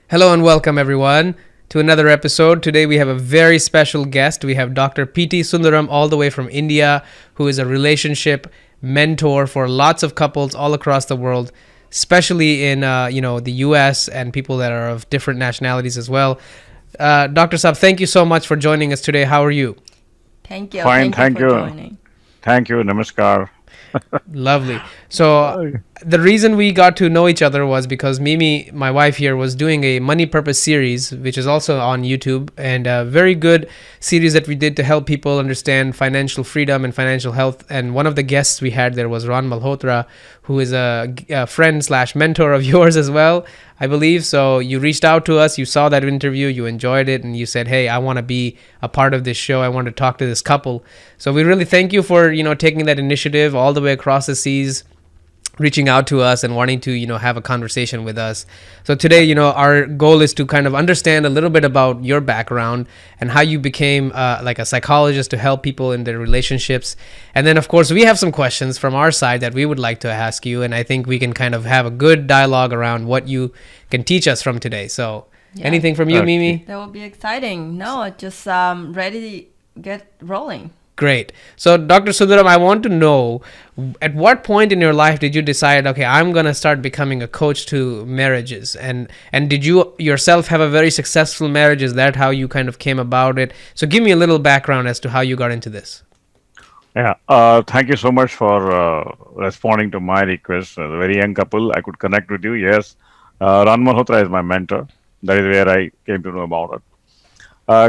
Hello and welcome everyone to another episode. Today we have a very special guest. We have Dr. P T Sunderam all the way from India, who is a relationship mentor for lots of couples all across the world, especially in the US and people that are of different nationalities as well. Dr. Saab, thank you so much for joining us today. How are you? Thank you. Fine, Thank you thank for you. joining. Thank you, Namaskar. Lovely. So the reason we got to know each other was because Mimi, my wife here, was doing a money purpose series, which is also on YouTube, and a very good series that we did to help people understand financial freedom and financial health. And one of the guests we had there was Ron Malhotra, who is a friend slash mentor of yours as well, I believe. So you reached out to us, you saw that interview, you enjoyed it, and you said, "Hey, I want to be a part of this show. I want to talk to this couple." So we really thank you for taking that initiative all the way across the seas, reaching out to us and wanting to have a conversation with us. So today, our goal is to kind of understand a little bit about your background and how you became like a psychologist to help people in their relationships. And then of course we have some questions from our side that we would like to ask you, and I think we can kind of have a good dialogue around what you can teach us from today. So Yeah. anything from you, Okay. Mimi? That will be exciting. No, just ready to get rolling. Great. So, Dr. Sundaram, I want to know, at what point in your life did you decide, okay, I'm going to start becoming a coach to marriages? And did you yourself have a very successful marriage? Is that how you kind of came about it? So, give me a little background as to how you got into this. Yeah, thank you so much for responding to my request. As a very young couple, I could connect with you. Yes, Ran Malhotra is my mentor. That is where I came to know about it.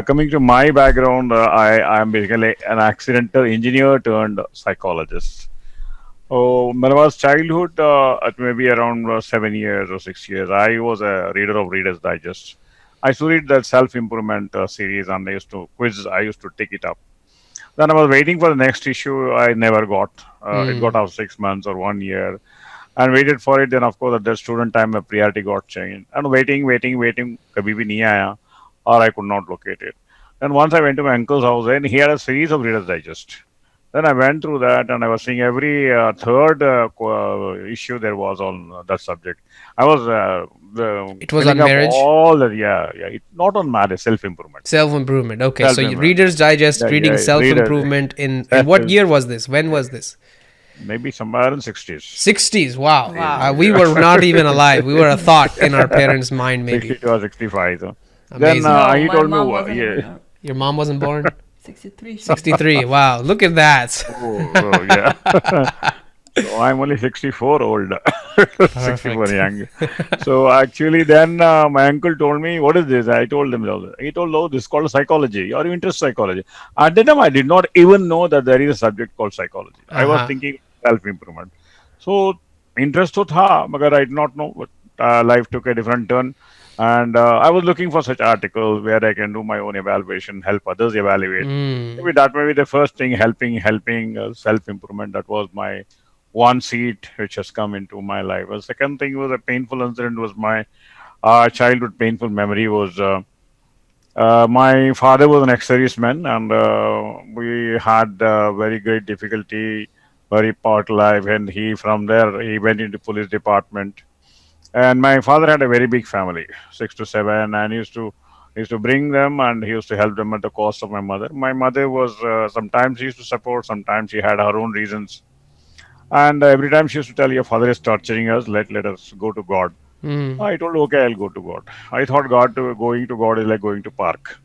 Coming to my background, I am basically an accidental engineer turned psychologist. Oh, when I was childhood, at maybe around 7 years or 6 years, I was a reader of Reader's Digest. I used to read that self-improvement series, and I used to take it up. Then I was waiting for the next issue. I never got. It got out 6 months or 1 year, and waited for it. Then of course at that student time, my priority got changed. And waiting. कभी भी नहीं आया, or I could not locate it. Then once I went to my uncle's house, and he had a series of Reader's Digest. Then I went through that, and I was seeing every third issue there was on that subject. I was It was filling on up marriage, all the not on marriage, self improvement, self improvement. Okay, so self you improvement. Reader's Digest, Yeah, reading yeah, self reader. improvement in what year was this? When was this? Maybe somewhere in 60s. 60s. Wow. Wow. We were not even alive. We were a thought in our parents' mind, maybe. 62 or 65. Then Amazing. No, he my told me, mom wasn't yeah. even Your mom wasn't born? 63. 63. Wow. Look at that. Oh, yeah. So I'm only 64 old, 64 Perfect. young. So actually, then my uncle told me, "What is this?" I told him, he told, "Oh, this is called psychology. Are you interested in psychology?" At the time, I did not even know that there is a subject called psychology. I was Uh-huh. thinking self improvement. So interest to tha, but I did not know. But life took a different turn, and I was looking for such articles where I can do my own evaluation, help others evaluate. Mm. Maybe that may be the first thing, helping self improvement. That was my one seat which has come into my life. The second thing was a painful incident. Was my childhood painful memory was. My father was an ex-serviceman, and we had very great difficulty, very part life. And he, from there, he went into police department. And my father had a very big family, 6 to 7, and he used to bring them, and he used to help them at the cost of my mother. My mother was sometimes she used to support, sometimes she had her own reasons, and every time she used to tell, "Your father is torturing us. Let us go to God." Mm. I told, "Okay, I'll go to God." I thought going to God is like going to park.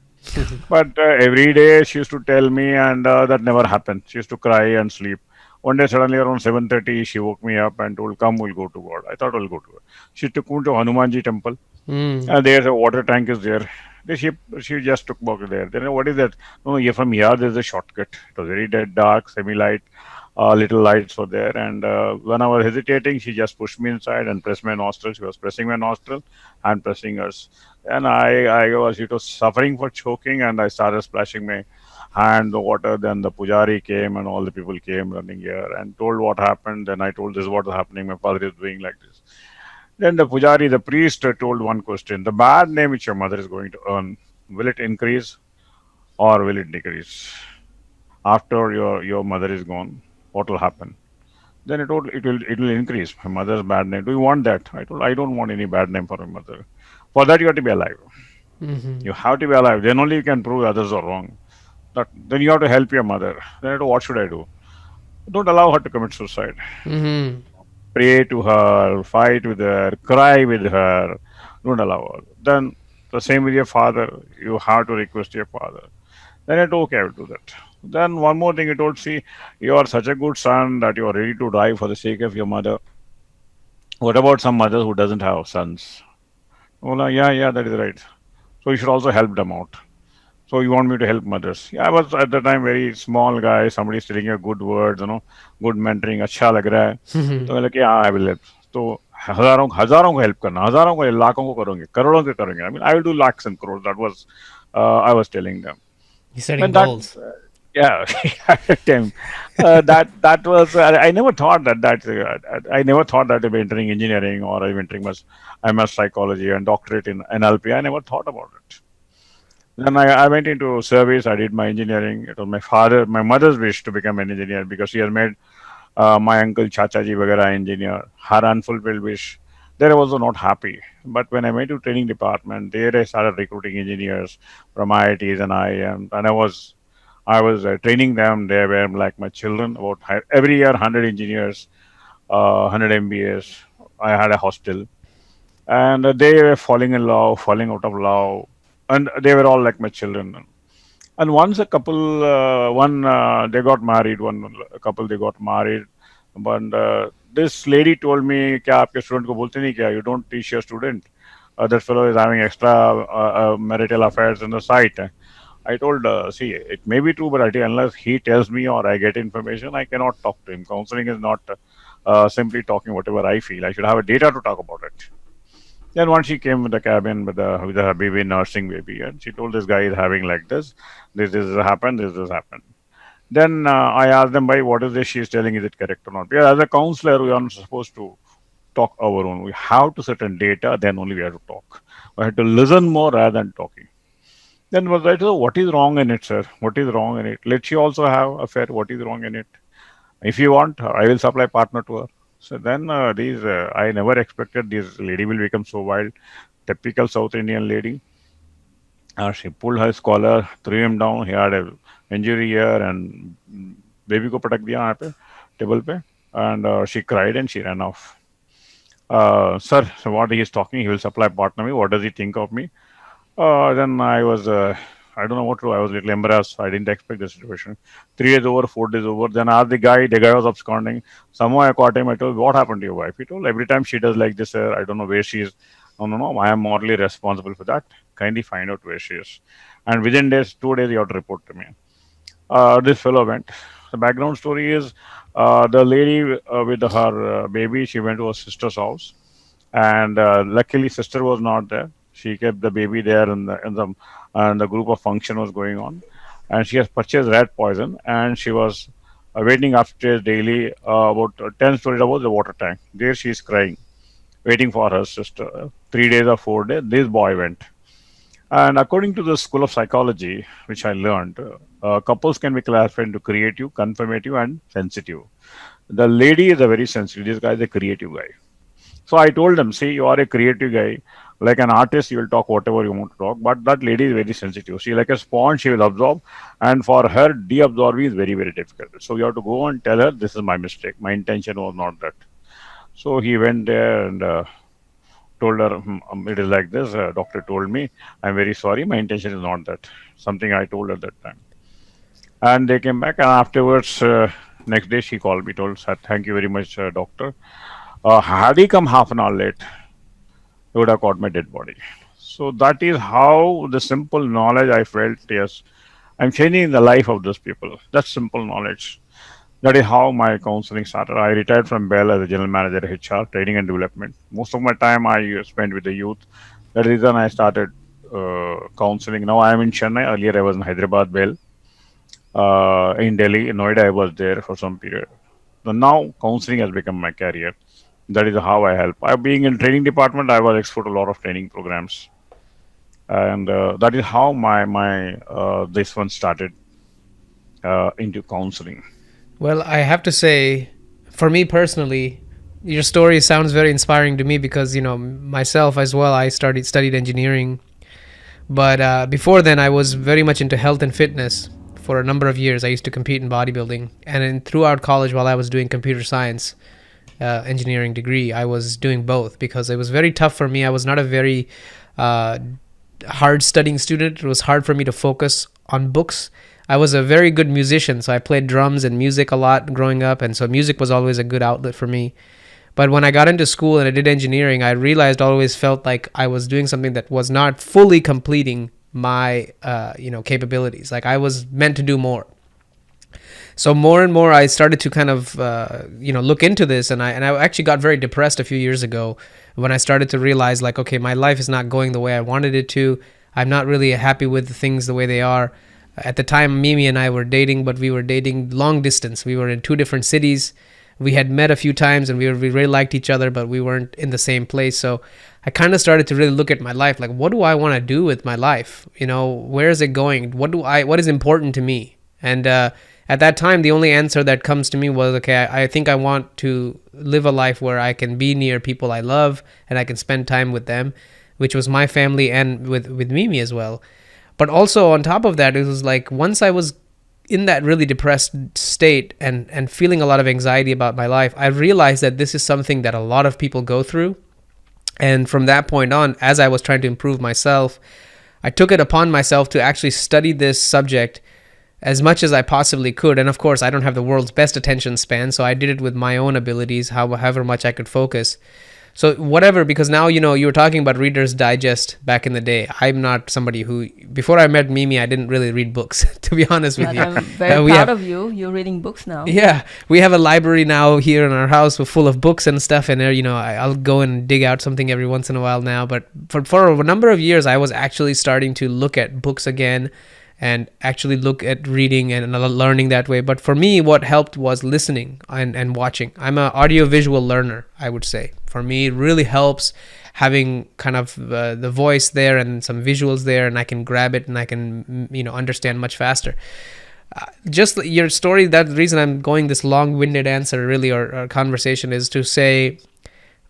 But every day she used to tell me, and that never happened. She used to cry and sleep. One day, suddenly around 7:30, she woke me up and told, "Come, we'll go to God." I thought, "I'll go to God." She took me to Hanumanji temple, Mm. and there's a water tank is there. Then she just took me there. Then what is that? No, yeah, from here there's a shortcut. It was very dead dark, semi-light. Little lights were there, and when I was hesitating, she just pushed me inside and pressed my nostril. She was pressing my nostril and pressing hers, and it was suffering for choking, and I started splashing my hand the water. Then the pujari came, and all the people came running here and told what happened. Then I told, "This is what is happening. My father is doing like this." Then the pujari, the priest, told one question: "The bad name which your mother is going to earn, will it increase or will it decrease after your mother is gone? What will happen?" Then it will increase my mother's bad name. Do you want that? I told I don't want any bad name for my mother. For that you have to be alive. Mm-hmm. You have to be alive. Then only you can prove others are wrong. That then you have to help your mother. Then I told, what should I do? Don't allow her to commit suicide. Mm-hmm. Pray to her, fight with her, cry with her. Don't allow her. Then the same with your father. You have to request your father. Then I told, okay, I will do that. Then one more thing he told, see, you are such a good son that you are ready to die for the sake of your mother. What about some mothers who doesn't have sons? Oh, yeah, yeah, that is right. So you should also help them out. So you want me to help mothers? Yeah, I was at the time very small guy. Somebody is telling you good words, good mentoring. अच्छा लग रहा है. तो मैं like, yeah, I will help. तो हजारों हजारों को help करना, हजारों को लाखों को करोगे, करोड़ों के करोगे. I mean, I will do lakhs and crores. That was I was telling them. You're setting And that, goals. yeah, Tim, that was I never thought I never thought that I'm entering engineering or I'm entering MS psychology and doctorate in NLP. I never thought about it. Then I went into service. I did my engineering. It was my mother's wish to become an engineer because she has made my uncle Chachaji Vagara engineer. Her unfulfilled wish. There I was also not happy. But when I went to training department, there I started recruiting engineers from IITs and IIM, and I was training them. They were like my children. About every year, 100 engineers, 100 MBAs. I had a hostel, and they were falling in love, falling out of love, and they were all like my children. And once a couple, one they got married. One a couple they got married, but this lady told me, "क्या आपके student को बोलते नहीं क्या? You don't teach your student. That fellow is having extra marital affairs on the site." I told, see, it may be true, but unless he tells me or I get information, I cannot talk to him. Counseling is not simply talking whatever I feel. I should have a data to talk about it. Then once she came with the cabin with the baby, nursing baby, and she told this guy is having like this has happened, this has happened. Then I asked them, by what is this she is telling, is it correct or not? Because as a counselor, we are not supposed to talk our own. We have to certain data, then only we have to talk. We have to listen more rather than talking. Then was I told, what is wrong in it, sir? What is wrong in it? Let she also have affair. What is wrong in it? If you want, I will supply partner to her. So then I never expected this lady will become so wild. Typical South Indian lady. She pulled her collar, threw him down. He had a injury here and baby को पटक दिया यहाँ पे table पे and she cried and she ran off. Sir, so what he is talking, he will supply partner me. What does he think of me? Then I don't know what to do. I was a little embarrassed. I didn't expect the situation. 3 days over, 4 days over. Then I asked the guy was absconding. Somehow I caught him. I told, what happened to your wife? He told, every time she does like this, sir, I don't know where she is. No, no, no. I am morally responsible for that. Kindly find out where she is. And within 2 days, you have to report to me. This fellow went. The background story is the lady with her baby, she went to her sister's house and luckily sister was not there. She kept the baby there and the group of function was going on, and she has purchased rat poison and she was waiting upstairs daily about 10 stories above the water tank. There she is crying, waiting for her sister. 3 days or 4 days, this boy went. And according to the school of psychology, which I learned, couples can be classified into creative, confirmative, and sensitive. The lady is a very sensitive. This guy is a creative guy. So I told them, see, you are a creative guy. Like an artist, you will talk whatever you want to talk. But that lady is very sensitive. She like a sponge, she will absorb. And for her, deabsorbing is very, very difficult. So you have to go and tell her, this is my mistake. My intention was not that. So he went there and told her, it is like this. Doctor told me, I'm very sorry. My intention is not that. Something I told her that time. And they came back. And afterwards, next day, she called me, told, "Sir, thank you very much, doctor. Had he come half an hour late, he would have caught my dead body." So that is how the simple knowledge I felt, yes, I'm changing the life of those people. That's simple knowledge. That is how my counseling started. I retired from Bell as a general manager HR, training and development. Most of my time I spent with the youth. That reason I started counseling. Now I am in Chennai. Earlier I was in Hyderabad, Bell. In Delhi, in Noida, I was there for some period. So now counseling has become my career. That is how I help. I being in training department, I was exposed to a lot of training programs, and that is how my this one started into counseling. Well, I have to say, For me personally, your story sounds very inspiring to me because myself as well. I studied engineering, but before then I was very much into health and fitness. For a number of years, I used to compete in bodybuilding, and throughout college, while I was doing computer science engineering degree, I was doing both because it was very tough for me. I was not a very uh, hard studying student. It was hard for me to focus on books. I was a very good musician, so I played drums and music a lot growing up, and so music was always a good outlet for me. But when I got into school and I did engineering, I realized I always felt like I was doing something that was not fully completing my capabilities. Like I was meant to do more. So more and more I started to kind of look into this, and I actually got very depressed a few years ago when I started to realize, like, okay, my life is not going the way I wanted it to. I'm not really happy with the things the way they are. At the time, Mimi and I were dating, but we were dating long distance. We were in two different cities. We had met a few times, and we really liked each other, but we weren't in the same place. So I kind of started to really look at my life, like, what do I want to do with my life? Where is it going? What is important to me? And at that time, the only answer that comes to me was, okay, I think I want to live a life where I can be near people I love and I can spend time with them, which was my family and with Mimi as well. But also on top of that, it was like once I was in that really depressed state and feeling a lot of anxiety about my life, I realized that this is something that a lot of people go through. And from that point on, as I was trying to improve myself, I took it upon myself to actually study this subject as much as I possibly could. And of course, I don't have the world's best attention span, so I did it with my own abilities, however much I could focus. So whatever, because now, you were talking about Reader's Digest back in the day. I'm not somebody who, before I met Mimi, I didn't really read books, to be honest with But you. I'm very proud of you. You're reading books now. Yeah, we have a library now here in our house full of books and stuff, and I'll go and dig out something every once in a while now. But for a number of years, I was actually starting to look at books again and actually look at reading and learning that way. But for me, what helped was listening and watching. I'm an audio-visual learner, I would say. For me, it really helps having kind of the voice there and some visuals there, and I can grab it and I can understand much faster. Just your story, that reason I'm going this long-winded answer really, or conversation, is to say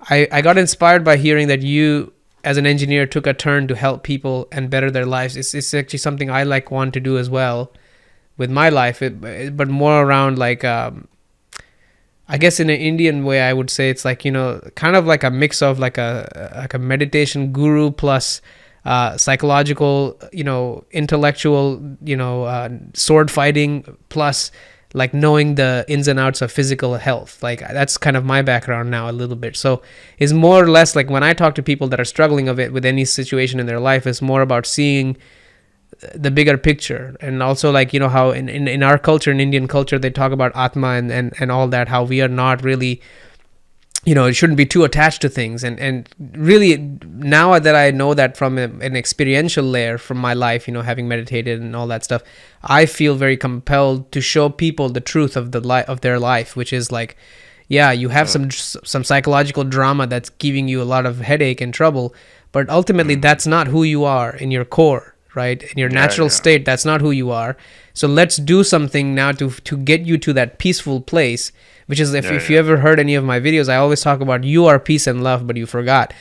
I got inspired by hearing that you as an engineer took a turn to help people and better their lives. It's actually something I want to do as well with my life, but more around like I guess in an Indian way, I would say it's like, kind of like a mix of like a meditation guru plus psychological, intellectual, sword fighting plus like knowing the ins and outs of physical health. Like that's kind of my background now a little bit. So it's more or less like when I talk to people that are struggling with any situation in their life, it's more about seeing the bigger picture. And also like, how in our culture, in Indian culture, they talk about Atma and all that, how we are not really, it shouldn't be too attached to things. And really now that I know that from an experiential layer from my life, having meditated and all that stuff, I feel very compelled to show people the truth of of their life, which is like, yeah, you have some psychological drama that's giving you a lot of headache and trouble, but ultimately that's not who you are in your core, right? In your natural state, that's not who you are. So let's do something now to get you to that peaceful place, which is if you ever heard any of my videos, I always talk about you are peace and love, but you forgot.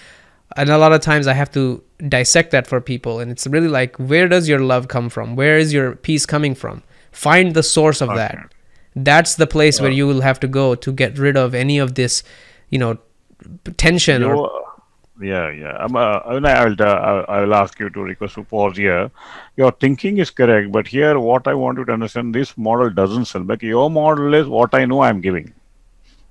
And a lot of times I have to dissect that for people. And it's really like, where does your love come from? Where is your peace coming from? Find the source of that. That's the place where you will have to go to get rid of any of this, tension I will ask you to request to pause here. Your thinking is correct, but here what I want you to understand, this model doesn't sell. But your model is what I know I am giving.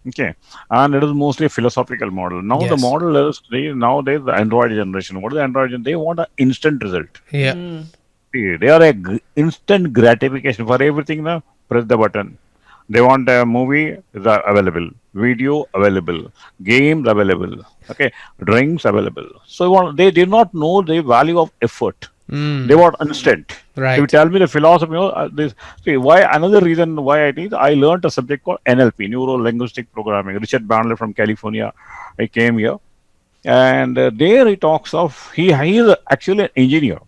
Okay, and it is mostly a philosophical model. Now the model is nowadays the Android generation. What is the Android generation? They want an instant result. Yeah. They are instant gratification for everything. Now press the button. They want a movie is available, video available, games available, okay, drinks available. So they did not know the value of effort. They want instant. Right. So you tell me the philosophy. Why another reason why I learned a subject called NLP, Neuro Linguistic Programming. Richard Bandler from California, I came here, and there he talks of he is actually an engineer.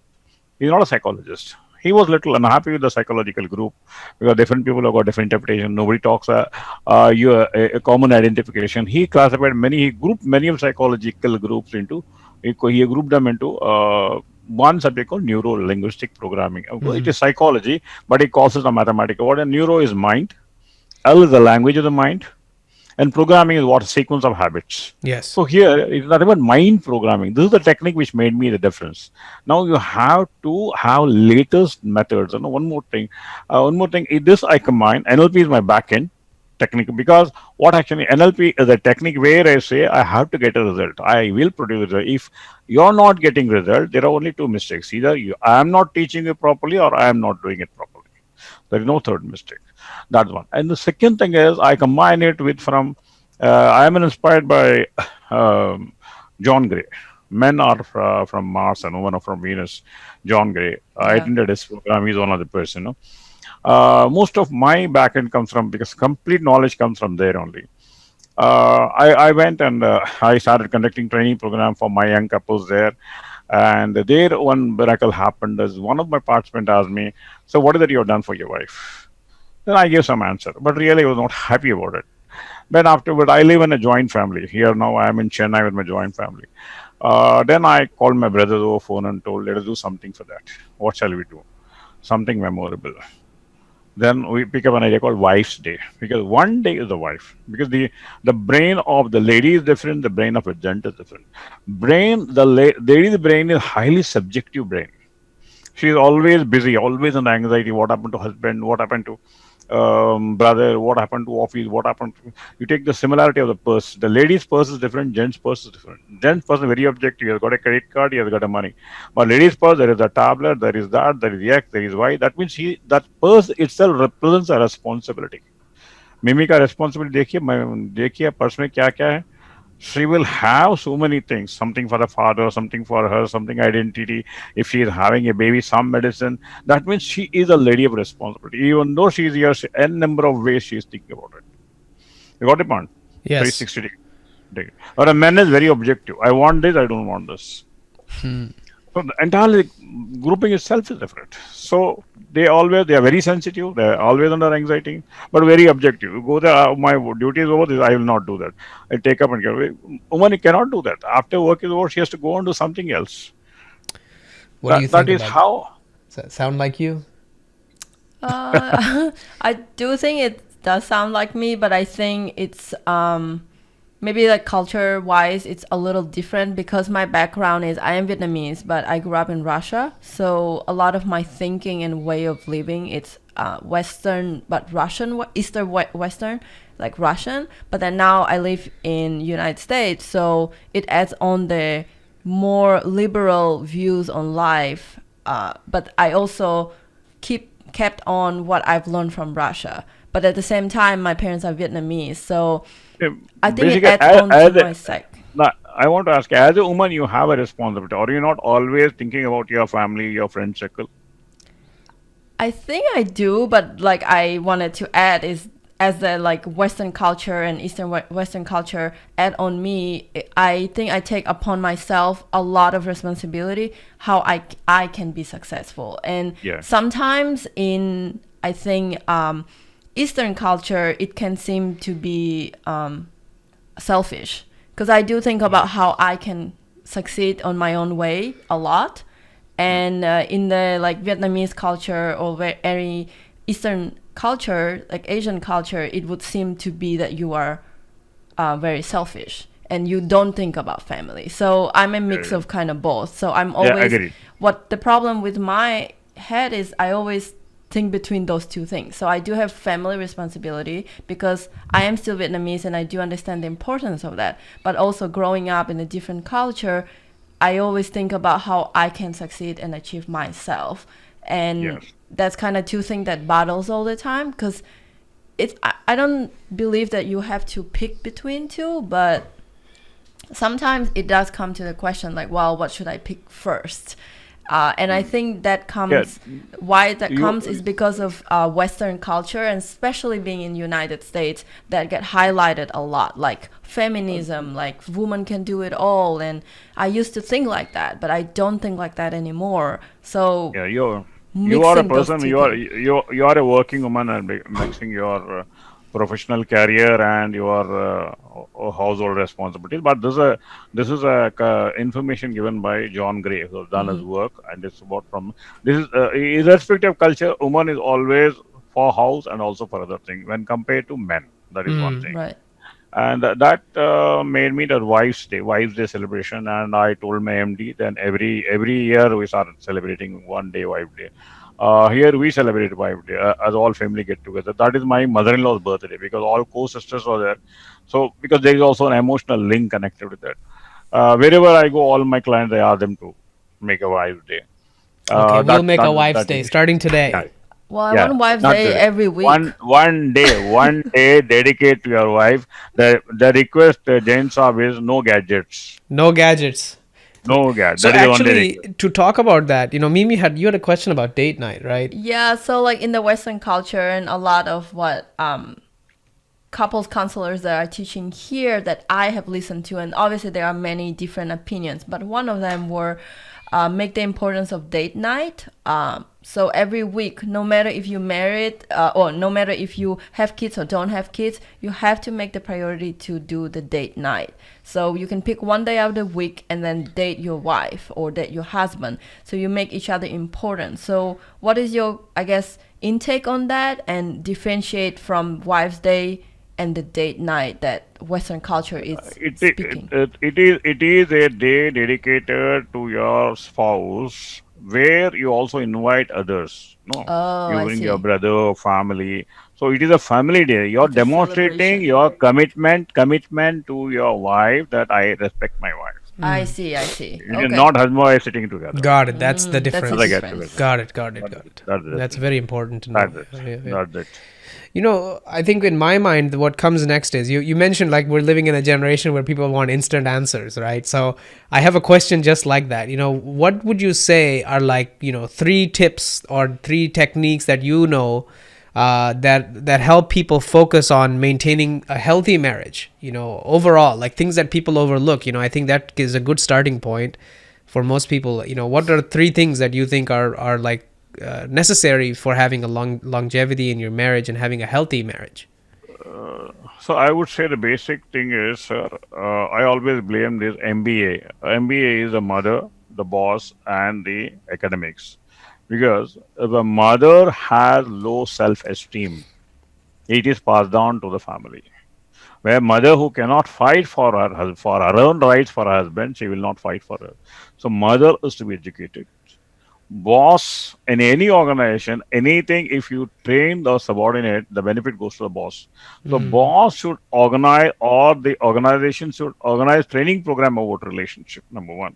He's not a psychologist. He was little unhappy with the psychological group because different people have got different interpretation. Nobody talks a common identification. He classified many, he grouped many of psychological groups into, he grouped them into one subject called neuro linguistic programming. It is psychology, but he calls it a mathematical. What a neuro is mind, L is the language of the mind, and programming is what sequence of habits. Yes. So here it's not about mind programming. This is the technique which made me the difference. Now you have to have latest methods. And one more thing. This I combine. NLP is my backend technique because what actually NLP is a technique where I say I have to get a result. I will produce a result. If you're not getting result, there are only two mistakes. Either I am not teaching you properly or I am not doing it properly. There is no third mistake. That's one. And the second thing is I combine it with from. I am inspired by John Gray. Men are from Mars and women are from Venus. John Gray. I Yeah. attended his program. He's one of the person. Most of my backend comes from because complete knowledge comes from there only. I went and I started conducting training program for my young couples there. And there, one miracle happened. As one of my participants asked me, "So, what is it you have done for your wife?" Then I gave some answer, but really I was not happy about it. Then afterward, I live in a joint family. Here now I am in Chennai with my joint family. Then I called my brothers over phone and told, let us do something for that. What shall we do? Something memorable. Then we pick up an idea called Wife's Day because one day is the wife. Because the brain of the lady is different, the brain of a gent is different. Lady's brain is highly subjective brain. She is always busy, always in anxiety. What happened to husband? What happened to brother? What happened to office? What happened to, you take the similarity of the purse. The lady's purse is different, gent's purse is different. Gent's purse is very objective. He has got a credit card, he has got a money. But lady's purse, there is a tablet, there is that, there is X, there is Y. That means that purse itself represents a responsibility. मिमी का responsibility देखिए purse में क्या क्या है. She will have so many things, something for the father, something for her, something identity. If she is having a baby, some medicine. That means she is a lady of responsibility. Even though she is here, n number of ways she is thinking about it. You got the point? Yes. 360 degree. Or a man is very objective. I want this, I don't want this. So the entire grouping itself is different. So they are very sensitive. They are always under anxiety, but very objective. You go there, my duty is over. This I will not do that. I take up and go. Woman cannot do that. After work is over, she has to go on to something else. What do you think That is about how. Does that sound like you? I do think it does sound like me, but I think it's maybe like culture wise it's a little different because my background is I am Vietnamese, but I grew up in Russia, so a lot of my thinking and way of living it's Western but Russian, Eastern Western, like Russian. But then now I live in United States, so it adds on the more liberal views on life, but I also kept on what I've learned from Russia. But at the same time, my parents are Vietnamese, so I think it Basically, adds on to my psych. now, I want to ask, as a woman, you have a responsibility. Are you not always thinking about your family, your friend circle? I think I do, but like I wanted to add is as the like Western culture and Eastern Western culture add on me, I think I take upon myself a lot of responsibility how I can be successful. And Yeah. sometimes in I think Eastern culture it can seem to be selfish because I do think about how I can succeed on my own way a lot. And in the like Vietnamese culture or any Eastern culture, like Asian culture, it would seem to be that you are very selfish and you don't think about family. So I'm a mix of kind of both. So I'm always agreed. what the problem with my head is I always think between those two things. So I do have family responsibility because I am still Vietnamese and I do understand the importance of that. But also growing up in a different culture, I always think about how I can succeed and achieve myself. And Yes. that's kind of two things that battles all the time because I don't believe that you have to pick between two, but sometimes it does come to the question like, well, what should I pick first? And I think that comes, why that comes is because of Western culture and especially being in United States that get highlighted a lot, like feminism, like woman can do it all. And I used to think like that, but I don't think like that anymore. So Yeah, You are a mixing those person. two You are things. you are a working woman and mixing your professional career and your household responsibilities. But this is a information given by John Gray, who has done his work, and it's about from this is irrespective of culture, woman is always for house and also for other things when compared to men. That is one thing. Right. And that made me the wives day celebration. And I told my MD, then every year we started celebrating one day wife day. Here we celebrate wife day as all family get together. That is my mother-in-law's birthday because all co-sisters were there. So because there is also an emotional link connected with that. Wherever I go, all my clients, I ask them to make a wife day. Okay, we'll That make a that wife's that day is, starting yeah. today. Well, I Yeah, want Wives' not Day today. every week. One day dedicate to your wife. The request Jain Saab is no gadgets. No gadgets. No gadget. So That is the one day actually, request. to talk about that, Mimi you had a question about date night, right? Yeah, so like in the Western culture and a lot of what couples counselors that are teaching here that I have listened to, and obviously there are many different opinions, but one of them were make the importance of date night. So every week, no matter if you married or no matter if you have kids or don't have kids, you have to make the priority to do the date night. So you can pick one day out of the week and then date your wife or date your husband. So you make each other important. So what is your, I guess, intake on that and differentiate from Wives' Day and the date night that Western culture is speaking? It is a day dedicated to your spouse where you also invite others. No, Oh, you I bring your see. brother, family. So it is a family day. You're It's a demonstrating celebration. your commitment to your wife that I respect my wife. I see, I see. It is Okay. not husband and wife sitting together. Got it. That's the That's a As I difference. get difference. together. Got it. Got it. That's Got it. it. That's it. That's very important to know. That's it. Yeah, yeah. That's it. I think in my mind, what comes next is you mentioned like we're living in a generation where people want instant answers, right? So I have a question just like that. What would you say are like, 3 tips or 3 techniques that that help people focus on maintaining a healthy marriage, overall, like things that people overlook. I think that is a good starting point for most people. What are 3 things that you think are like necessary for having a longevity in your marriage and having a healthy marriage? So I would say the basic thing is, I always blame this MBA. MBA is the mother, the boss, and the academics. Because if a mother has low self-esteem, it is passed down to the family. Where mother who cannot fight for her own rights for her husband, she will not fight for her. So mother is to be educated. Boss in any organization, anything, if you train the subordinate, the benefit goes to the boss. So boss should organize, or the organization should organize training program about relationship. Number one,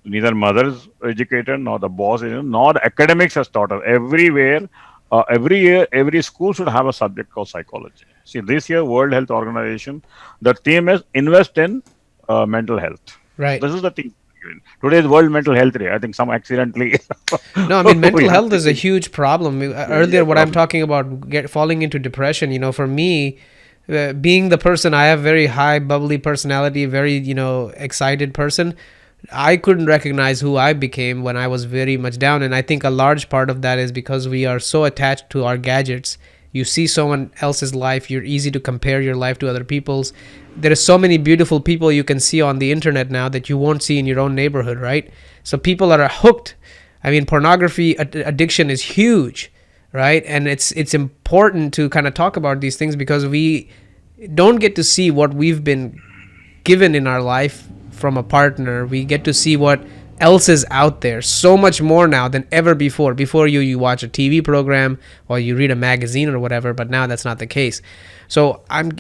neither mother is educated nor the boss is, nor the academics has taught us. Everywhere, every year, every school should have a subject called psychology. See, this year World Health Organization, the theme is invest in mental health. Right. This is the theme. Today is World Mental Health Day. I think some accidentally. No, I mean, mental we have health is a huge problem. Earlier, what I'm talking about, falling into depression, for me, being the person, I have very high bubbly personality, very, excited person. I couldn't recognize who I became when I was very much down. And I think a large part of that is because we are so attached to our gadgets. You see someone else's life, you're easy to compare your life to other people's. There are so many beautiful people you can see on the internet now that you won't see in your own neighborhood, right? So people are hooked. I mean, pornography addiction is huge, right? And it's important to kind of talk about these things because we don't get to see what we've been given in our life from a partner. We get to see what else is out there so much more now than ever before. Before you watch a TV program or you read a magazine or whatever, but now that's not the case. So I'm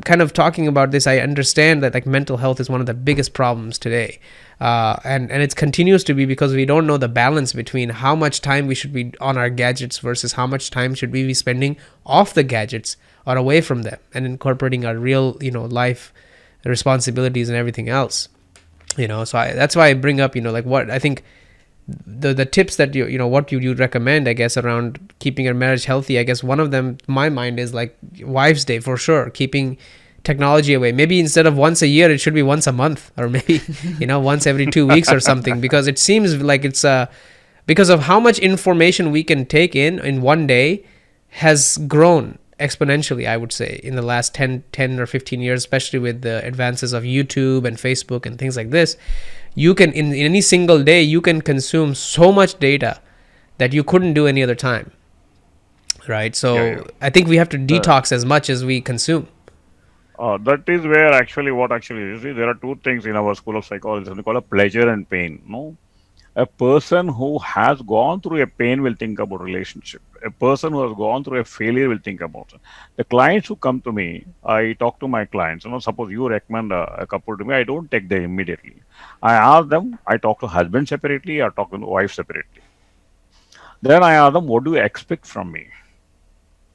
kind of talking about this. I understand that like mental health is one of the biggest problems today, and it continues to be because we don't know the balance between how much time we should be on our gadgets versus how much time should we be spending off the gadgets or away from them and incorporating our real life responsibilities and everything else. So that's why I bring up like what I think the tips that what you recommend, I guess, around keeping your marriage healthy. I guess one of them, my mind, is like Wives' Day for sure. Keeping technology away. Maybe instead of once a year, it should be once a month, or maybe once every 2 weeks or something. Because it seems like it's because of how much information we can take in one day has grown exponentially, I would say, in the last 10 or 15 years, especially with the advances of YouTube and Facebook and things like this. You can, in any single day, you can consume so much data that you couldn't do any other time, right? Yeah, yeah. So I think we have to Uh, detox as much as we consume. that is where actually what actually is. See, there are two things in our school of psychology. We call it pleasure and pain. No, a person who has gone through a pain will think about relationship. A person who has gone through a failure will think about it. The clients who come to me, I talk to my clients. Suppose you recommend a couple to me, I don't take them immediately. I ask them. I talk to husband separately. I talk to wife separately. Then I ask them, what do you expect from me?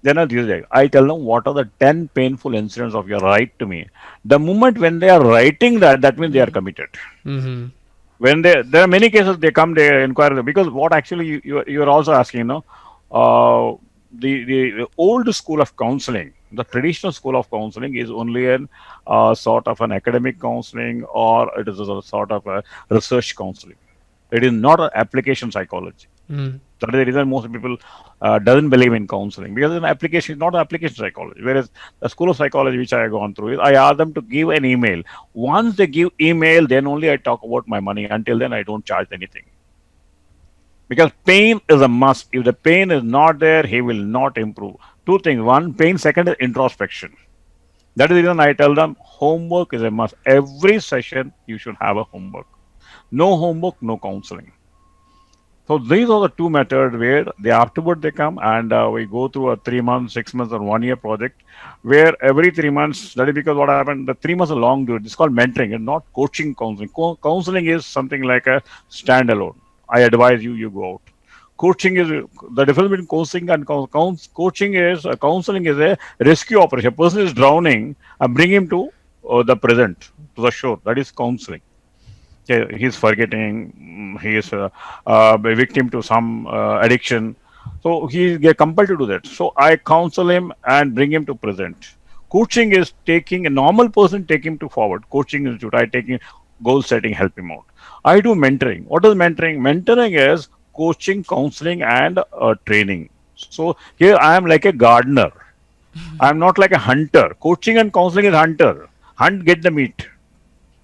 Then I tell them what are the 10 painful incidents of your right to me. The moment when they are writing that, that means they are committed. Mm-hmm. When there are many cases they come, they inquire, because what actually you are also asking, the old school of counseling, the traditional school of counseling is only an sort of an academic counseling, or it is a sort of a research counseling. It is not an application psychology. Mm. That is the reason most people doesn't believe in counseling, because an application is not an application psychology. Whereas the school of psychology which I have gone through is I ask them to give an email. Once they give email, then only I talk about my money. Until then, I don't charge anything. Because pain is a must. If the pain is not there, he will not improve. Two things. One, pain. Second is introspection. That is the reason I tell them homework is a must. Every session you should have a homework. No homework, no counseling. So these are the two methods where they afterward they come, and we go through a 3 months, 6 months, or 1 year project where every 3 months. That is because what happened. The 3 months are long dude. It's called mentoring and not coaching counseling. Counseling is something like a standalone. I advise you, you go out. Coaching is the difference between coaching and coaching is counseling is a rescue operation. A person is drowning and bring him to the present, to the shore. That is counseling. Okay, he's forgetting, he is a victim to some addiction, so he get compelled to do that. So I counsel him and bring him to present. Coaching is taking a normal person, take him to forward. Coaching is to I taking goal setting, help him out. I do mentoring. What is mentoring? Mentoring is coaching, counseling, and training. So here I am like a gardener. I am not like a hunter. Coaching and counseling is hunter. Hunt, get the meat.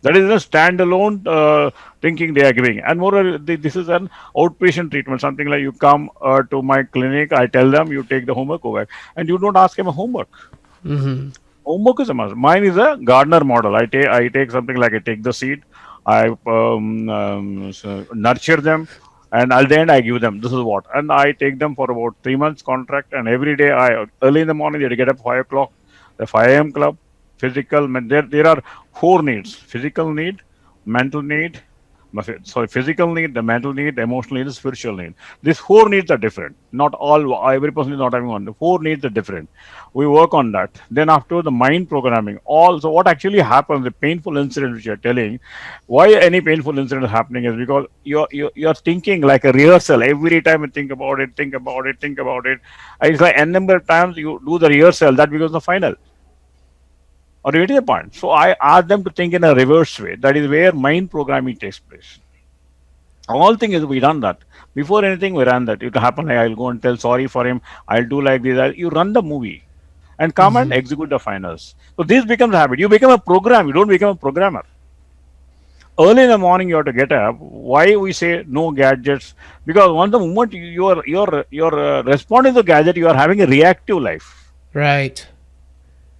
That is a standalone thinking they are giving. And moreover, this is an outpatient treatment. Something like you come to my clinic, I tell them you take the homework over, and you don't ask him a homework. Mm-hmm. Homework is a must. Mine is a gardener model. I take something like I take the seed, I nurture them, and at the end I give them. This is what, and I take them for about 3 months contract, and every day I early in the morning they get up 5 o'clock, the 5 a.m. club, physical. There are four needs: physical need, mental need, sorry, physical need, the mental need, the emotional need, the spiritual need. These four needs are different. Not all, every person is not having one. The four needs are different. We work on that. Then after the mind programming, all. So what actually happens, the painful incident which you're telling, why any painful incident is happening is because you're thinking like a rehearsal. Every time you think about it, think about it, think about it. And it's like n number of times you do the rehearsal, that becomes the final. Or you get the point. So I ask them to think in a reverse way. That is where mind programming takes place. All thing is we done that. Before anything, we run that. It will happen like I'll go and tell sorry for him. I'll do like this. You run the movie and come and Mm-hmm. execute the finals. So this becomes a habit. You become a program. You don't become a programmer. Early in the morning, you have to get up. Why we say no gadgets? Because once the moment you're responding to gadget, you are having a reactive life. Right.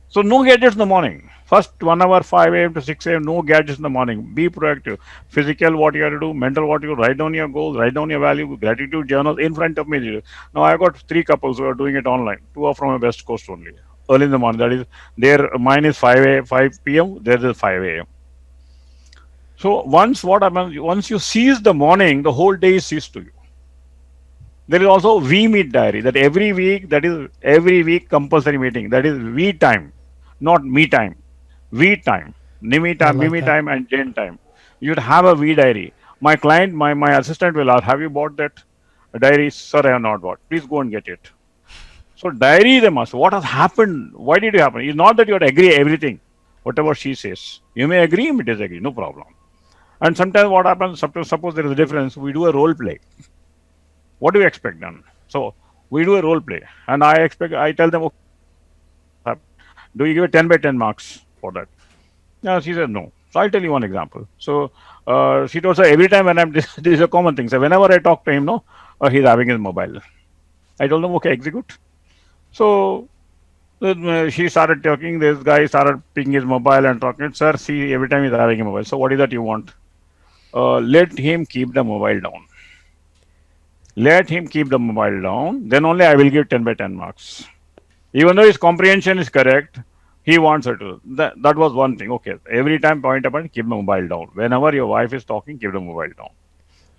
So no gadgets in the morning. First 1 hour, 5 a.m. to 6 a.m., no gadgets in the morning. Be proactive. Physical, what you have to do. Mental, what you write down your goals, write down your value, gratitude journals in front of me. Now I got three couples who are doing it online. Two are from the West Coast only. Early in the morning. That is mine is 5 p.m. Theirs is 5 a.m. So once what happens, once you seize the morning, the whole day is seized to you. There is also we meet diary, that every week compulsory meeting. That is we time, not me time. We time, Nimi I time, love Mimi that. time, and Jane time. You'd have a we diary. My client, my assistant will ask, have you bought that diary? Sir, I have not bought. Please go and get it. So diary is a must. What has happened? Why did it happen? It's not that you have to agree everything, whatever she says. You may agree, you may disagree, no problem. And sometimes what happens, suppose there is a difference, we do a role play. What do you expect then? So we do a role play, and I tell them, okay, do you give a 10 by 10 marks for that? No, she said no. So I'll tell you one example. So she told her every time when I'm this is a common thing. So whenever I talk to him, no, he's having his mobile. I told him, okay, execute. So then, she started talking. This guy started picking his mobile and talking. Sir, see, every time he's having a mobile. So what is that you want? Let him keep the mobile down. Let him keep the mobile down. Then only I will give 10 by 10 marks. Even though his comprehension is correct, he wants her to. That was one thing. Okay, every time point upon, keep the mobile down. Whenever your wife is talking, keep the mobile down.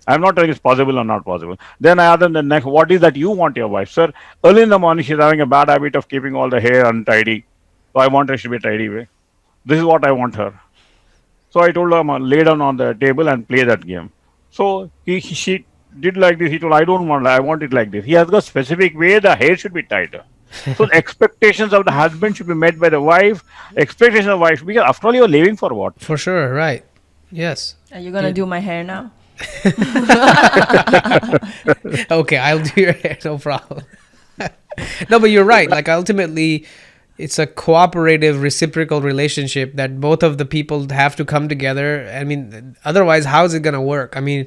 I'm not telling it's possible or not possible. Then I ask them the next, what is that you want your wife? Sir, early in the morning, she's having a bad habit of keeping all the hair untidy. So I want her to be tidy way. This is what I want her. So I told her, lay down on the table and play that game. So she did like this. He told, I don't want, I want it like this. He has got specific way the hair should be tied. So the expectations of the husband should be met by the wife. Expectations of the wife, because after all, you're living for what? For sure, right? Yes. Are you gonna do my hair now? Okay, I'll do your hair, no problem. No, but you're right. Like ultimately, it's a cooperative, reciprocal relationship that both of the people have to come together. I mean, otherwise, how's it gonna work? I mean,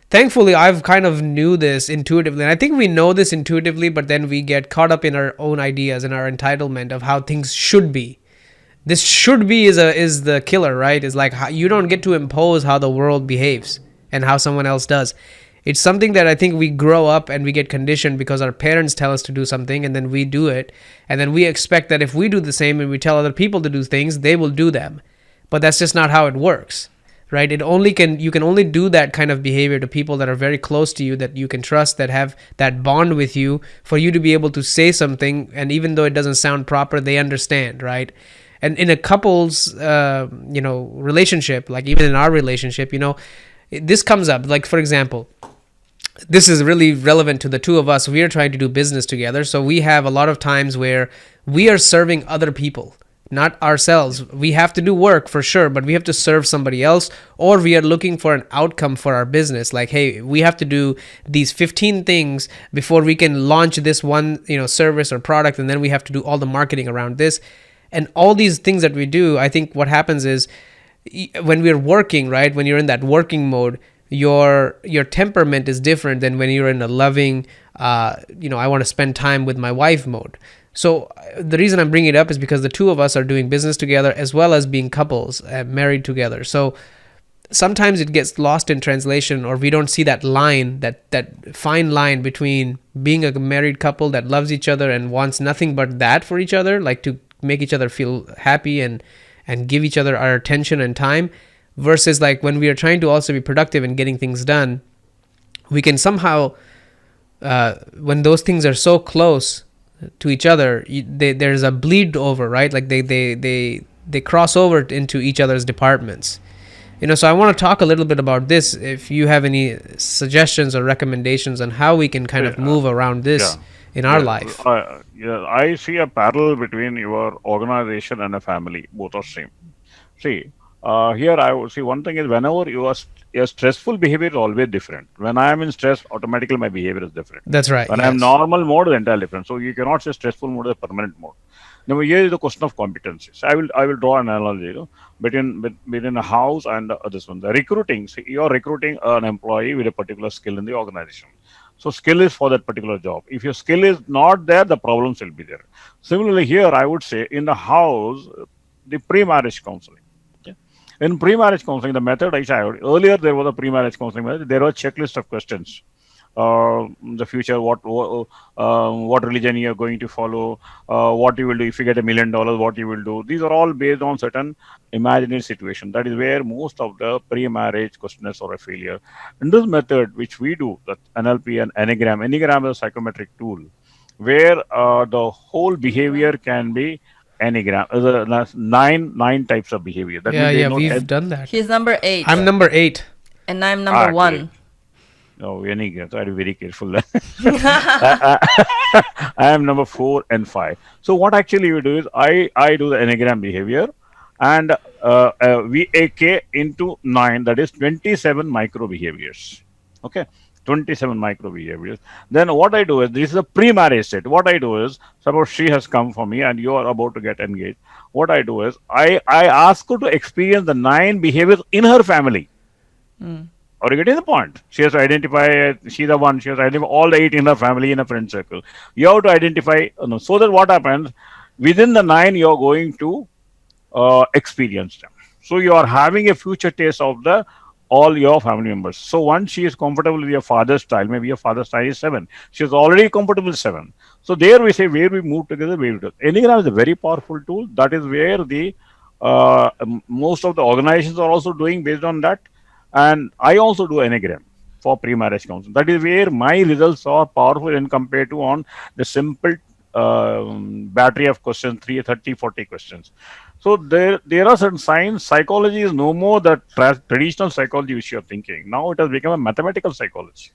thankfully, I've kind of knew this intuitively, and I think we know this intuitively, but then we get caught up in our own ideas and our entitlement of how things should be. This should be is the killer, right? Is like how, you don't get to impose how the world behaves and how someone else does. It's something that I think we grow up and we get conditioned because our parents tell us to do something and then we do it. And then we expect that if we do the same and we tell other people to do things, they will do them. But that's just not how it works, right? You can only do that kind of behavior to people that are very close to you, that you can trust, that have that bond with you, for you to be able to say something. And even though it doesn't sound proper, they understand, right? And in a couple's, relationship, like even in our relationship, this comes up. Like, for example, this is really relevant to the two of us. We are trying to do business together. So we have a lot of times where we are serving other people, not ourselves. We have to do work for sure, but we have to serve somebody else, or we are looking for an outcome for our business. Like, hey, we have to do these 15 things before we can launch this one, service or product. And then we have to do all the marketing around this. And all these things that we do, I think what happens is when we're working, right? When you're in that working mode, your temperament is different than when you're in a loving, I want to spend time with my wife mode. So the reason I'm bringing it up is because the two of us are doing business together as well as being couples, married together. So sometimes it gets lost in translation, or we don't see that line, that fine line between being a married couple that loves each other and wants nothing but that for each other, like to make each other feel happy and give each other our attention and time, versus like when we are trying to also be productive and getting things done, we can somehow, when those things are so close to each other, there's a bleed over, right? Like they cross over into each other's departments. So I want to talk a little bit about this. If you have any suggestions or recommendations on how we can kind of move around this in our life. I see a parallel between your organization and a family. Both are same. See, here I would see one thing is whenever your stressful behavior is always different. When I am in stress, automatically my behavior is different. That's right. When I am normal mode, it's entirely different. So you cannot say stressful mode is a permanent mode. Now here is the question of competencies. I will draw an analogy between a house and this one. The recruiting. See, you are recruiting an employee with a particular skill in the organization. So skill is for that particular job. If your skill is not there, the problems will be there. Similarly, here I would say in the house, the pre-marriage counseling. Okay? In pre-marriage counseling, the method I showed earlier, there was a pre-marriage counseling method. There was a checklist of questions. The future, what religion you are going to follow, what you will do if you get $1 million, what you will do. These are all based on certain imaginary situation. That is where most of the pre-marriage questionnaires are a failure. In this method, which we do, that NLP and Enneagram is a psychometric tool, where the whole behavior can be Enneagram. There's nine types of behavior. That we've done that. He's number 8. I'm number 8. And I'm number 1. No, Enneagram. So I'll be very careful. I am number 4 and 5. So what actually you do is I do the Enneagram behavior, and VAK into 9, that is 27 micro behaviors. Okay. 27 micro behaviors. Then what I do is, this is a pre-marriage state. What I do is, suppose she has come for me and you are about to get engaged. What I do is, I ask her to experience the 9 behaviors in her family. Are you getting the point? She has to identify, she's the one, she has to identify all the 8 in her family, in a friend circle. You have to identify, no, so that what happens, within the 9, you're going to experience them. So you are having a future taste of the all your family members. So once she is comfortable with your father's style, maybe your father's style is 7. She is already comfortable with 7. So there we say where we move together, where we do. Enneagram is a very powerful tool. That is where the most of the organizations are also doing based on that. And I also do Enneagram for pre-marriage counseling. That is where my results are powerful when compared to on the simple battery of questions, 30, 40 questions. So there are certain signs. Psychology is no more the traditional psychology which you are thinking. Now it has become a mathematical psychology.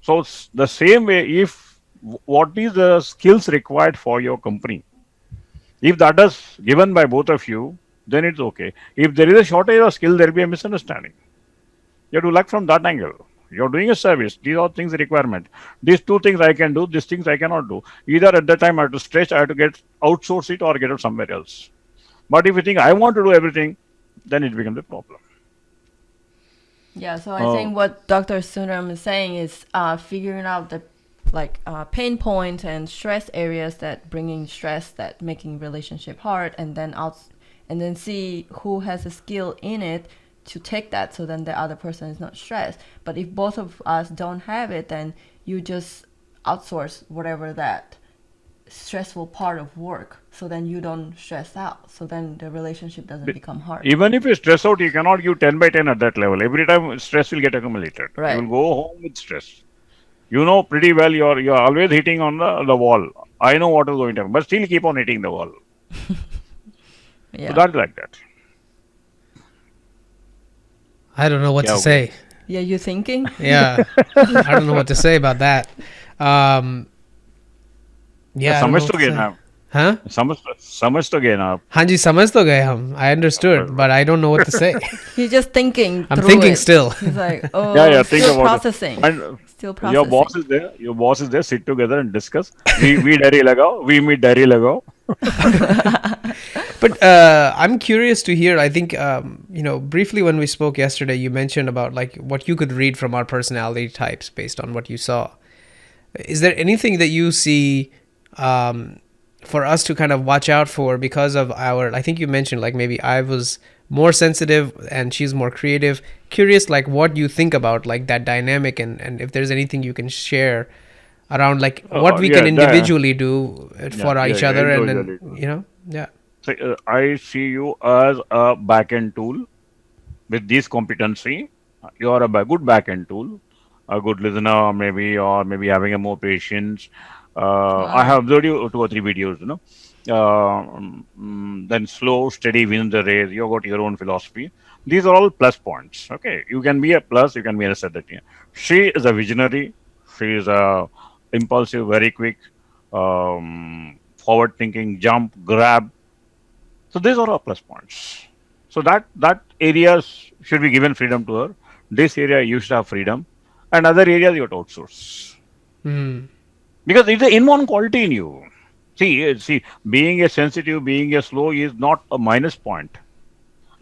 So the same way, if what is the skills required for your company, if that is given by both of you, then it's okay. If there is a shortage of skill, there will be a misunderstanding. You have to look from that angle. You're doing a service. These are things requirement. These 2 things I can do. These things I cannot do. Either at that time I have to stretch, I have to get outsource it or get it somewhere else. But if you think I want to do everything, then it becomes a problem. Yeah, so I think what Dr. Sundaram is saying is figuring out the pain points and stress areas that bringing stress, that making relationship hard, and then see who has a skill in it to take that, so then the other person is not stressed. But if both of us don't have it, then you just outsource whatever that stressful part of work, so then you don't stress out, so then the relationship doesn't become hard. Even if you stress out, you cannot give 10 by 10 at that level. Every time stress will get accumulated. Right. You will go home with stress. You know pretty well you're always hitting on the wall. I know what is going to happen, but still keep on hitting the wall. Yeah. So that's like that. I don't know what to say. Yeah, you thinking? Yeah, I don't know what to say about that. Yeah, समझ तो गए ना Huh? समझ तो गए ना आप हाँ जी समझ तो गए हम. I understood, but I don't know what to say. He's just thinking. I'm through thinking it. still. He's like, oh, Yeah, think still about processing. it. And Still processing. your boss is there, sit together and discuss. We diary lagao, we meet diary lagao. But I'm curious to hear. I think briefly when we spoke yesterday, you mentioned about like what you could read from our personality types based on what you saw. Is there anything that you see for us to kind of watch out for because of I think you mentioned like maybe I was more sensitive and she's more creative. Curious like what you think about like that dynamic and if there's anything you can share around like what we can individually do for each other and then yeah. So, I see you as a back-end tool with this competency. You are a good back-end tool, a good listener maybe, or maybe having a more patience. I have observed you 2 or 3 videos, then slow, steady wins the race. You got your own philosophy. These are all plus points. Okay, you can be a plus, you can be a asset. She is a visionary. She is a impulsive, very quick, forward-thinking, jump, grab. So these are all plus points. So that areas should be given freedom to her. This area you should have freedom, and other areas you have to outsource. Because it's an inborn quality in you. See, being a sensitive, being a slow is not a minus point.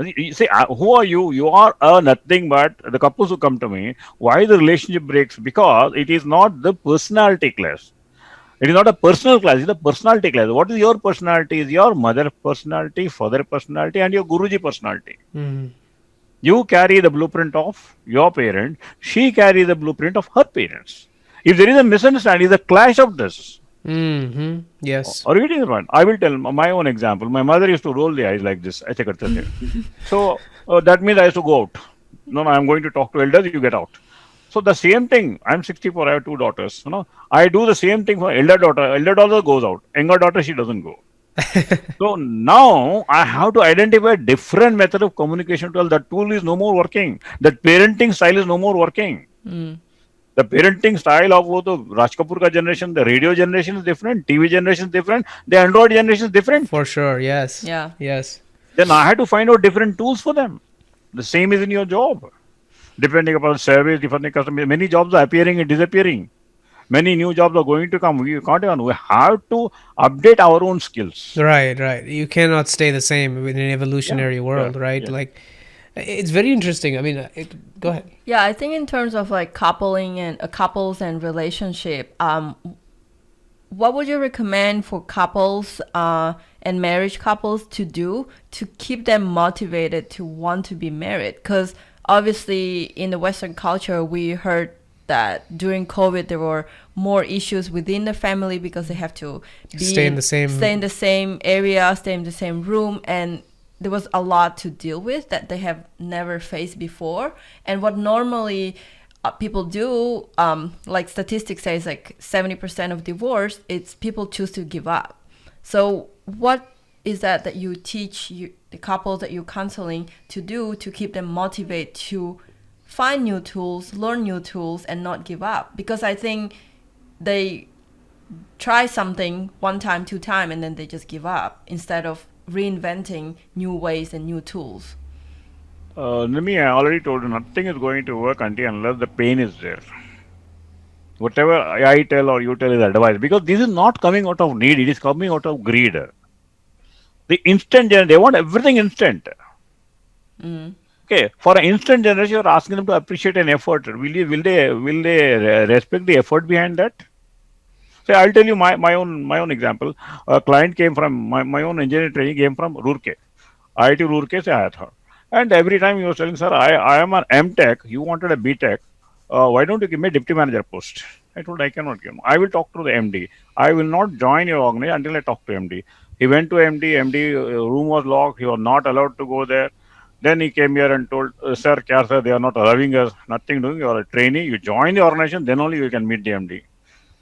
See, who are you? You are nothing but the couples who come to me. Why the relationship breaks? Because it is not the personality class. It is not a personal class. It's a personality class. What is your personality? Is your mother personality, father personality, and your Guruji personality. You carry the blueprint of your parent. She carries the blueprint of her parents. If there is a misunderstanding, is a clash of this. Yes. Or it is one. I will tell my own example. My mother used to roll the eyes like this. So that means I used to go out. No, I am going to talk to elders. You get out. So the same thing. I'm 64. I have 2 daughters. I do the same thing for elder daughter. Elder daughter goes out. Younger daughter, she doesn't go. So now I have to identify different method of communication tool. That tool is no more working. That parenting style is no more working. The parenting style of the Raj Kapoor ka generation, the radio generation is different, TV generation is different, the Android generation is different. For sure, yes. Yeah. Yes. Then I had to find out different tools for them. The same is in your job. depending upon service, depending customer. Many jobs are appearing and disappearing. Many new jobs are going to come. We can't even. We have to update our own skills. Right, right. You cannot stay the same in an Yeah, evolutionary yeah, world, right? yeah. Like, it's very interesting. I mean, go ahead. Yeah, I think in terms of like coupling and couples and relationship, what would you recommend for couples and marriage couples to do to keep them motivated to want to be married? Because obviously in the Western culture, we heard that during COVID there were more issues within the family because they have to Stay in the same area, stay in the same room, and there was a lot to deal with that they have never faced before. And what normally people do, like statistics says, like 70% of divorce, it's people choose to give up. So what is that you teach the couples that you're counseling to do to keep them motivated to find new tools, learn new tools, and not give up? Because I think they try something one time, two time, and then they just give up instead of reinventing new ways and new tools. Nimi, I already told you, nothing is going to work until unless the pain is there. Whatever I tell or you tell is advice, because this is not coming out of need; it is coming out of greed. The instant they want everything instant. Okay, for an instant generation, you're asking them to appreciate an effort. Will they respect the effort behind that? So I'll tell you my own example. A client came from my own engineering training came from Roorkee. IIT Roorkee se aaya tha. And every time he was telling, sir, I am an M Tech, you wanted a B Tech, why don't you give me a deputy manager post? I told I cannot give him. I will talk to the MD. I will not join your organization until I talk to MD. He went to MD. MD room was locked. He was not allowed to go there. Then he came here and told, sir, kya sir, they are not allowing us, nothing doing. You are a trainee. You join the organization, then only you can meet the MD.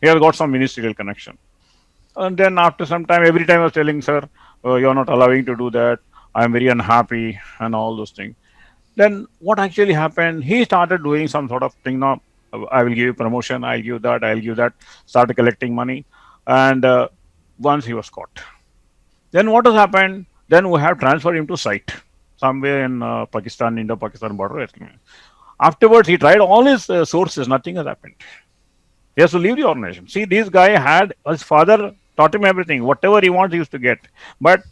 He has got some ministerial connection. And then after some time, every time I was telling, sir, you are not allowing to do that. I am very unhappy and all those things. Then what actually happened? He started doing some sort of thing. Now, I will give you promotion. I'll give that. I'll give that. Started collecting money. And once he was caught. Then what has happened? Then we have transferred him to site somewhere in Pakistan, Indo-Pakistan border. Afterwards, he tried all his sources. Nothing has happened. He has to leave the organization. See, this guy had his father taught him everything. Whatever he wants, he used to get. But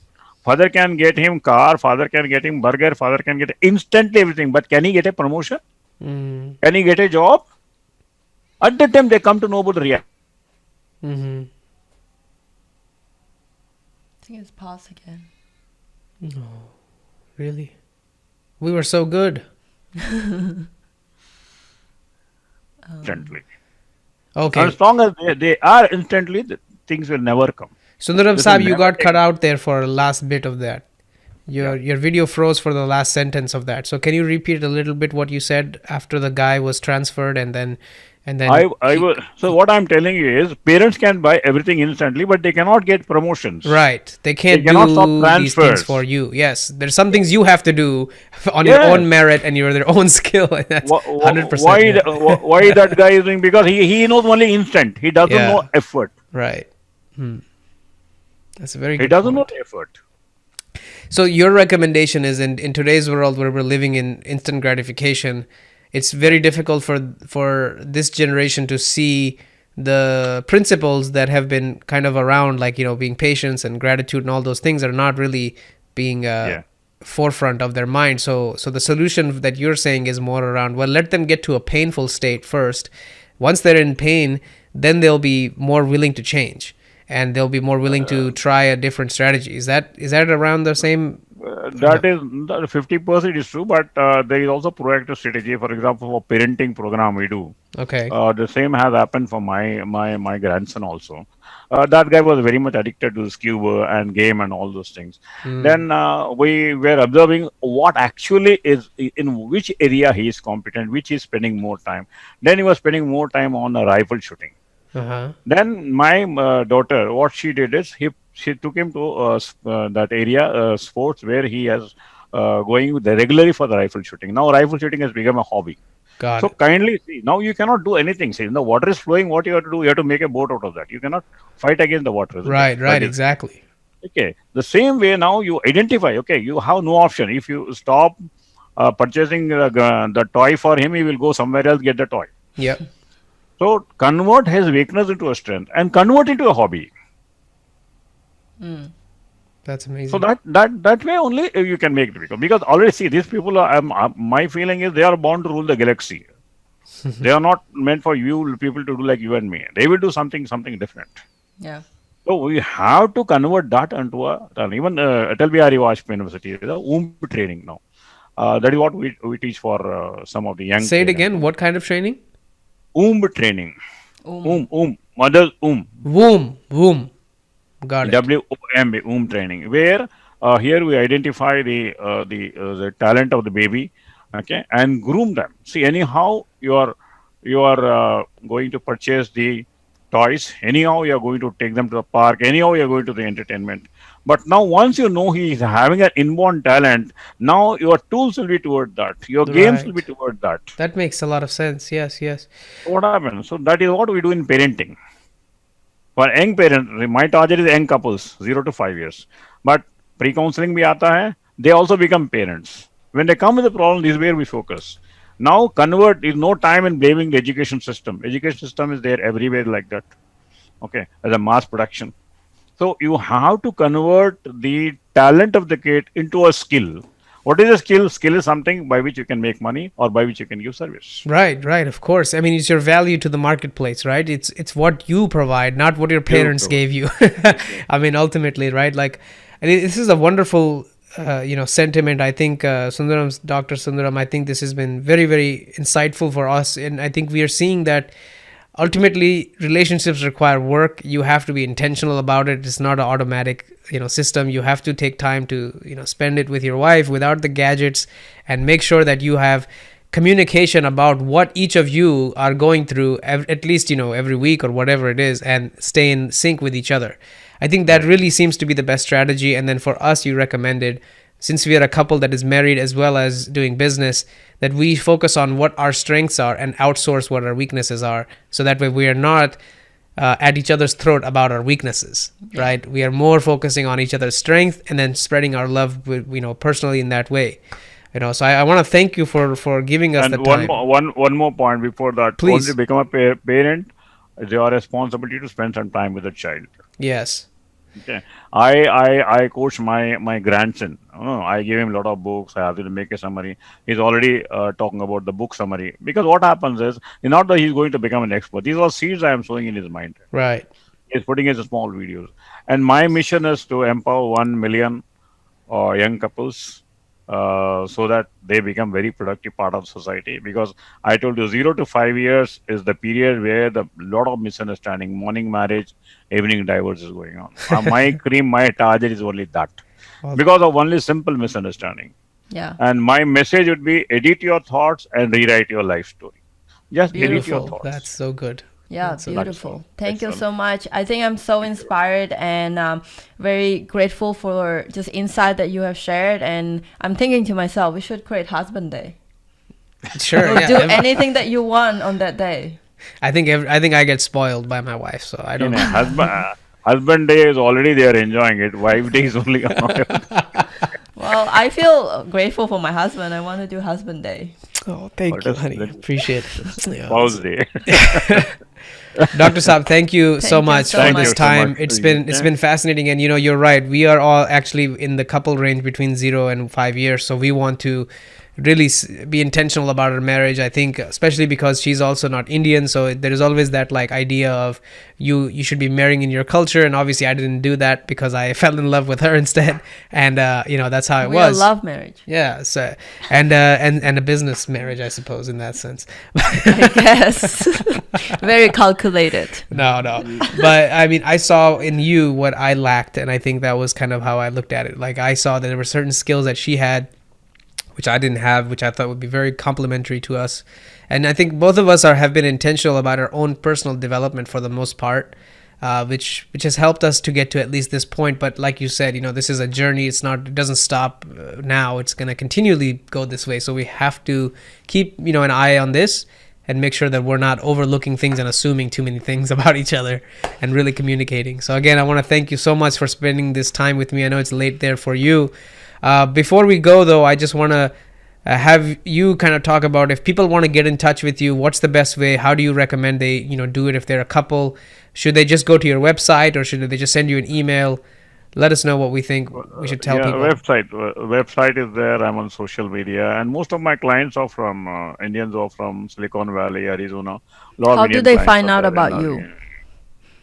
father can get him car, father can get him burger, father can get instantly everything. But can he get a promotion? Can he get a job? At the time, they come to know about the reality. Mm-hmm. I think it's paused again. No, really? We were so good. Instantly. Okay. As long as they are instantly, the things will never come. Sundaram This Saab, will you never got cut out there for last bit of that. Your video froze for the last sentence of that. So can you repeat a little bit what you said after the guy was transferred and then So what I'm telling you is, parents can buy everything instantly, but they cannot get promotions. right. They can't cannot stop do these things transfers. for you. Yes. There's some things you have to do on your Yes. own merit and their own skill. And that's 100%. Why, yeah. why that guy is doing? Because he knows only instant. He doesn't Yeah. know effort. Right. That's a very He good doesn't point. know effort. So your recommendation is in today's world where we're living in instant gratification, it's very difficult for this generation to see the principles that have been kind of around, like being patience and gratitude and all those things are not really being forefront of their mind. So the solution that you're saying is more around, well, let them get to a painful state first. Once they're in pain, then they'll be more willing to change. And they'll be more willing to try a different strategy. Is that around the same? That is 50% is true, but there is also proactive strategy. For example, for parenting program we do. Okay. The same has happened for my grandson also. That guy was very much addicted to scuba and game and all those things. Then we were observing what actually is in which area he is competent, which he is spending more time. Then he was spending more time on rifle shooting. Uh-huh. Then my daughter, what she did is she took him to that area sports where he has going regularly for the rifle shooting. Now rifle shooting has become a hobby. Got So it. kindly see, now you cannot do anything. See, the water is flowing. What you have to do? You have to make a boat out of that. You cannot fight against the water. isn't it? Right, That is- exactly. Okay. The same way now you identify. Okay, you have no option. If you stop purchasing the toy for him, he will go somewhere else get the toy. Yep. So convert his weakness into a strength and convert into a hobby. That's amazing. So that way only you can make it because already see these people are my feeling is they are born to rule the galaxy. They are not meant for you people to do like you and me. They will do something different. Yeah. So we have to convert that into even at lvie Reattioship University the training now. That is what we teach for some of the young. Say it parents. again. What kind of training? Training. Mother's Womb. Got it. WOM training, where here we identify the talent of the baby, okay, and groom them. See, anyhow you are going to purchase the toys. Anyhow, you are going to take them to the park. Anyhow, you are going to the entertainment. But now, once you know he is having an inborn talent, now your tools will be toward that. Your games will be Right. toward that. That makes a lot of sense. Yes. What happens? So that is what we do in parenting. For young parents, my target is young couples, 0 to 5 years. But pre-counseling bhi aata hai, they also become parents. When they come with a problem, this is where we focus. Now convert is no time in blaming the education system. Education system is there everywhere like that. Okay, as a mass production. So you have to convert the talent of the kid into a skill. What is a skill? Skill is something by which you can make money or by which you can give service. Right. Of course. I mean, it's your value to the marketplace, right? It's what you provide, not what your parents gave you. I mean, ultimately, right? Like, this is a wonderful, sentiment. I think Dr. Sundaram, I think this has been very, very insightful for us, and I think we are seeing that ultimately relationships require work. You have to be intentional about it. It's not an automatic system. You have to take time to spend it with your wife without the gadgets, and make sure that you have communication about what each of you are going through at least every week or whatever it is, and stay in sync with each other. I think that really seems to be the best strategy. And then for us, you recommended, since we are a couple that is married as well as doing business, that we focus on what our strengths are and outsource what our weaknesses are. So that way we are not at each other's throat about our weaknesses, right? We are more focusing on each other's strength and then spreading our love with, personally in that way. So I want to thank you for giving us And the time. one more point before that. Please. Once you become a parent, it's your responsibility to spend some time with the child. Yes. Okay. I coach my grandson. I give him a lot of books. I have to make a summary. He's already talking about the book summary. Because what happens is, not that he's going to become an expert. These are seeds I am sowing in his mind. Right. He's putting in small videos. And my mission is to empower 1 million young couples so that they become very productive part of society. Because I told you 0 to 5 years is the period where the lot of misunderstanding, morning marriage, evening divorce is going on. My target is only that. Because of only simple misunderstanding. Yeah. And my message would be edit your thoughts and rewrite your life story. Just edit your Beautiful. thoughts. That's so good. Yeah, That's so beautiful. Thank you Excellent. so much. I think I'm so inspired and very grateful for just insight that you have shared. And I'm thinking to myself, we should create Husband Day. Sure. We'll do Yeah. anything that you want on that day. I think I get spoiled by my wife, so I don't know. Husband day is already there enjoying it. Wife day is only Well, I feel grateful for my husband. I want to do Husband Day. Oh, thank you, honey. Appreciate it. Yeah. spouse day. Dr. Saab, thank you so Thank you much so for much. this Thank you so time. much. It's been fascinating, and you're right. We are all actually in the couple range between 0 and 5 years, so we want to really be intentional about our marriage. I think especially because she's also not Indian, so there is always that like idea of you should be marrying in your culture, and obviously I didn't do that because I fell in love with her instead, and that's how it We are was. love marriage. Yeah, so and a business marriage, I suppose, in that sense. I guess. Very calculated. No, but I mean, I saw in you what I lacked, and I think that was kind of how I looked at it. Like, I saw that there were certain skills that she had which I didn't have, which I thought would be very complementary to us. And I think both of us have been intentional about our own personal development for the most part, which has helped us to get to at least this point. But like you said, this is a journey. It doesn't stop now. It's going to continually go this way. So we have to keep, an eye on this and make sure that we're not overlooking things and assuming too many things about each other, and really communicating. So again, I want to thank you so much for spending this time with me. I know it's late there for you. Before we go, though, I just want to have you kind of talk about if people want to get in touch with you, what's the best way? How do you recommend they do it if they're a couple? Should they just go to your website or should they just send you an email? Let us know what we think we should tell people. Website is there. I'm on social media, and most of my clients are from Indians are from Silicon Valley, Arizona. How do they find out about you?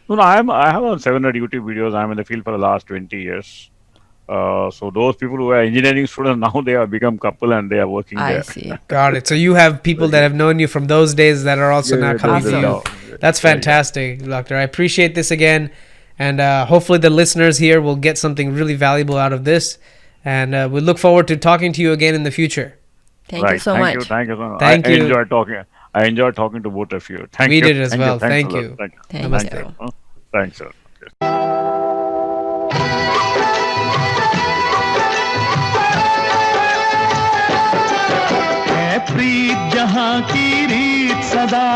No, I have on 700 YouTube videos. I'm in the field for the last 20 years. So those people who are engineering students now they have become couple and they are working there. I see. Got it. So you have people that have known you from those days that are also now coming to you. That's fantastic, Doctor. I appreciate this again. And hopefully the listeners here will get something really valuable out of this. And we look forward to talking to you again in the future. Thank you so much. Thank you so much. Thank you. I enjoyed talking to both of you. We did as well. Thank you. Thank you. Thanks, sir. प्रीत जहाँ की रीत सदा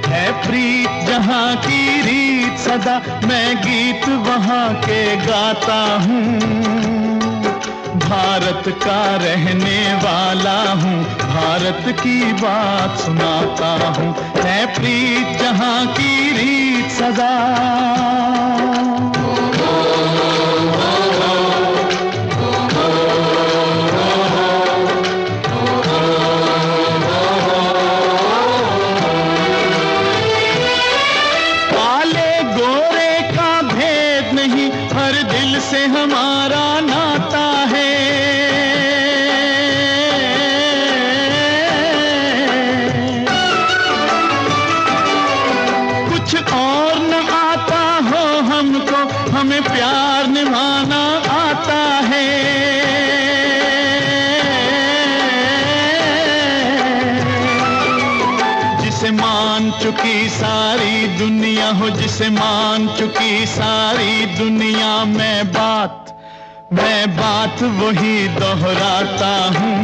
है, प्रीत जहाँ की रीत सदा, मैं गीत वहाँ के गाता हूँ, भारत का रहने वाला हूँ, भारत की बात सुनाता हूँ, है प्रीत जहाँ की रीत सदा। चुकी सारी दुनिया हो, जिसे मान चुकी सारी दुनिया, मैं बात वही दोहराता हूँ,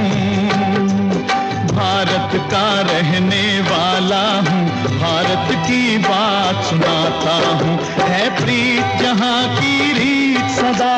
भारत का रहने वाला हूँ, भारत की बात सुनाता हूँ, है प्रीत जहाँ की रीत सदा।